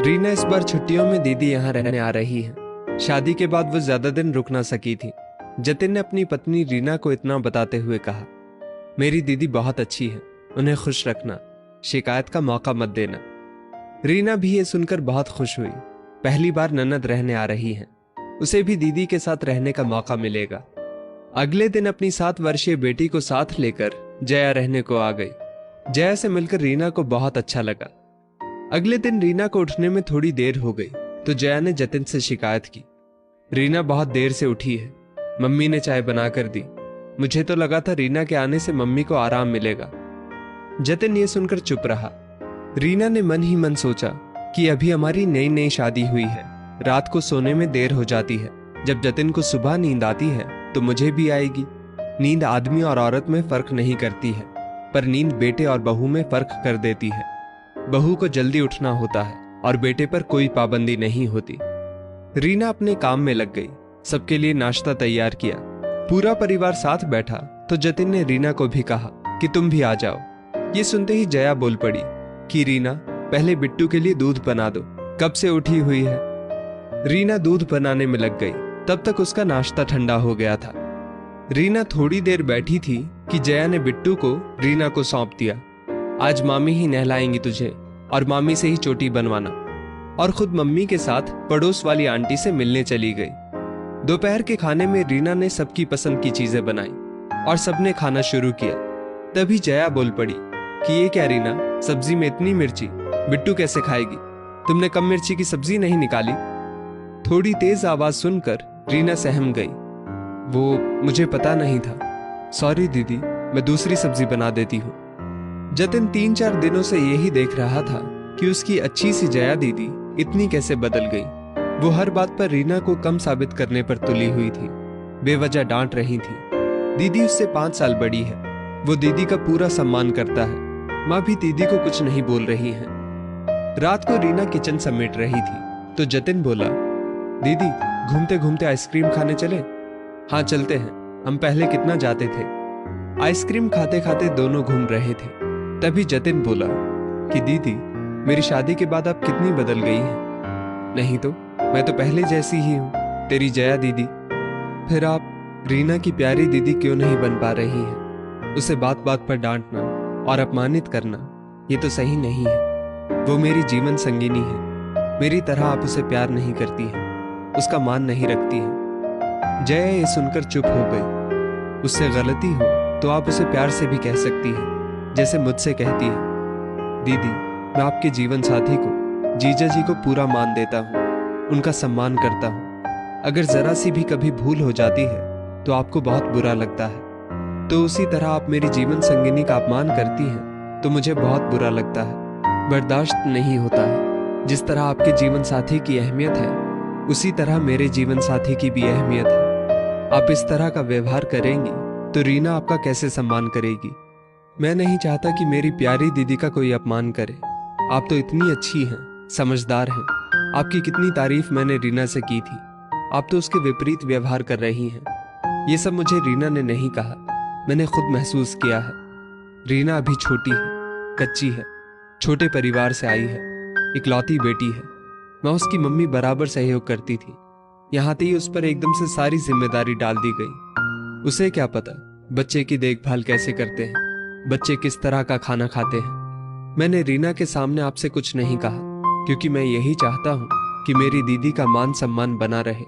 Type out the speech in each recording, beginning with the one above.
रीना इस बार छुट्टियों में दीदी यहाँ रहने आ रही है। शादी के बाद वो ज्यादा दिन रुक ना सकी थी। जतिन ने अपनी पत्नी रीना को इतना बताते हुए कहा, मेरी दीदी बहुत अच्छी है, उन्हें खुश रखना, शिकायत का मौका मत देना। रीना भी ये सुनकर बहुत खुश हुई। पहली बार ननद रहने आ रही है, उसे भी दीदी के साथ रहने का मौका मिलेगा। अगले दिन अपनी 7 वर्षीय बेटी को साथ लेकर जया रहने को आ गई। जया से मिलकर रीना को बहुत अच्छा लगा। अगले दिन रीना को उठने में थोड़ी देर हो गई तो जया ने जतिन से शिकायत की, रीना बहुत देर से उठी है, मम्मी ने चाय बनाकर दी, मुझे तो लगा था रीना के आने से मम्मी को आराम मिलेगा। जतिन ये सुनकर चुप रहा। रीना ने मन ही मन सोचा कि अभी हमारी नई नई शादी हुई है, रात को सोने में देर हो जाती है, जब जतिन को सुबह नींद आती है तो मुझे भी आएगी। नींद आदमी और औरत में फर्क नहीं करती है, पर नींद बेटे और बहू में फर्क कर देती है। बहू को जल्दी उठना होता है और बेटे पर कोई पाबंदी नहीं होती। रीना अपने काम में लग गई, सबके लिए नाश्ता तैयार किया। पूरा परिवार साथ बैठा तो जतिन ने रीना को भी कहा कि तुम भी आ जाओ। ये सुनते ही जया बोल पड़ी कि रीना, पहले बिट्टू के लिए दूध बना दो, कब से उठी हुई है। रीना दूध बनाने में लग गई, तब तक उसका नाश्ता ठंडा हो गया था। रीना थोड़ी देर बैठी थी कि जया ने बिट्टू को रीना को सौंप दिया, आज मामी ही नहलाएंगी तुझे और मामी से ही चोटी बनवाना। और खुद मम्मी के साथ पड़ोस वाली आंटी से मिलने चली गई। दोपहर के खाने में रीना ने सबकी पसंद की चीजें बनाई और सबने खाना शुरू किया। तभी जया बोल पड़ी कि ये क्या रीना, सब्जी में इतनी मिर्ची, बिट्टू कैसे खाएगी, तुमने कम मिर्ची की सब्जी नहीं निकाली। थोड़ी तेज आवाज सुनकर रीना सहम गई। वो मुझे पता नहीं था, सॉरी दीदी, मैं दूसरी सब्जी बना देती हूँ। जतिन 3-4 दिनों से यही देख रहा था कि उसकी अच्छी सी जया दीदी इतनी कैसे बदल गई। वो हर बात पर रीना को कम साबित करने पर तुली हुई थी, बेवजह डांट रही थी। दीदी उससे 5 साल बड़ी है, वो दीदी का पूरा सम्मान करता है। माँ भी दीदी को कुछ नहीं बोल रही है। रात को रीना किचन समेट रही थी तो जतिन बोला, दीदी घूमते घूमते आइसक्रीम खाने चले। हाँ चलते हैं, हम पहले कितना जाते थे। आइसक्रीम खाते खाते दोनों घूम रहे थे। तभी जतिन बोला कि दीदी, मेरी शादी के बाद आप कितनी बदल गई हैं। नहीं तो, मैं तो पहले जैसी ही हूँ, तेरी जया दीदी। फिर आप रीना की प्यारी दीदी क्यों नहीं बन पा रही हैं? उसे बात बात पर डांटना और अपमानित करना ये तो सही नहीं है। वो मेरी जीवन संगिनी है, मेरी तरह आप उसे प्यार नहीं करती हैं, उसका मान नहीं रखती हैं। जया ये सुनकर चुप हो गई। उससे गलती हो तो आप उसे प्यार से भी कह सकती हैं, जैसे मुझसे कहती है। दीदी, मैं आपके जीवन साथी को, जीजा जी को पूरा मान देता हूँ, उनका सम्मान करता हूँ। अगर जरा सी भी कभी भूल हो जाती है तो आपको बहुत बुरा लगता है, तो उसी तरह आप मेरी जीवन संगिनी का अपमान करती हैं तो मुझे बहुत बुरा लगता है, बर्दाश्त नहीं होता है। जिस तरह आपके जीवन साथी की अहमियत है, उसी तरह मेरे जीवन साथी की भी अहमियत है। आप इस तरह का व्यवहार करेंगी तो रीना आपका कैसे सम्मान करेगी। मैं नहीं चाहता कि मेरी प्यारी दीदी का कोई अपमान करे। आप तो इतनी अच्छी हैं, समझदार हैं, आपकी कितनी तारीफ मैंने रीना से की थी, आप तो उसके विपरीत व्यवहार कर रही हैं। ये सब मुझे रीना ने नहीं कहा, मैंने खुद महसूस किया है। रीना अभी छोटी है, कच्ची है, छोटे परिवार से आई है, इकलौती बेटी है। मैं उसकी मम्मी बराबर सहयोग करती थी, यहाँ तक उस पर एकदम से सारी जिम्मेदारी डाल दी गई। उसे क्या पता बच्चे की देखभाल कैसे करते हैं, बच्चे किस तरह का खाना खाते हैं। मैंने रीना के सामने आपसे कुछ नहीं कहा, क्योंकि मैं यही चाहता हूँ कि मेरी दीदी का मान सम्मान बना रहे,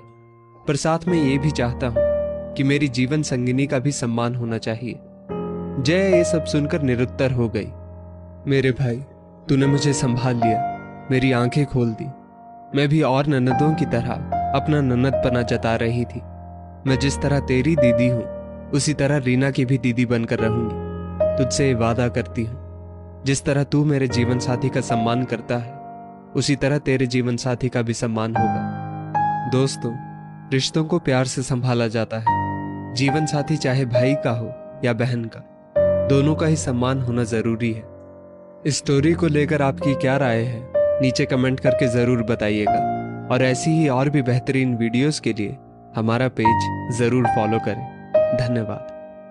पर साथ में ये भी चाहता हूँ कि मेरी जीवन संगिनी का भी सम्मान होना चाहिए। जया ये सब सुनकर निरुत्तर हो गई। मेरे भाई, तूने मुझे संभाल लिया, मेरी आंखें खोल दी। मैं भी और ननदों की तरह अपना ननदपना जता रही थी। मैं जिस तरह तेरी दीदी हूँ, उसी तरह रीना की भी दीदी बनकर रहूंगी। तुझसे वादा करती हूँ, जिस तरह तू मेरे जीवन साथी का सम्मान करता है, उसी तरह तेरे जीवन साथी का भी सम्मान होगा। दोस्तों, रिश्तों को प्यार से संभाला जाता है। जीवन साथी चाहे भाई का हो या बहन का, दोनों का ही सम्मान होना जरूरी है। इस स्टोरी को लेकर आपकी क्या राय है, नीचे कमेंट करके जरूर बताइएगा। और ऐसी ही और भी बेहतरीन वीडियोस के लिए हमारा पेज जरूर फॉलो करें। धन्यवाद।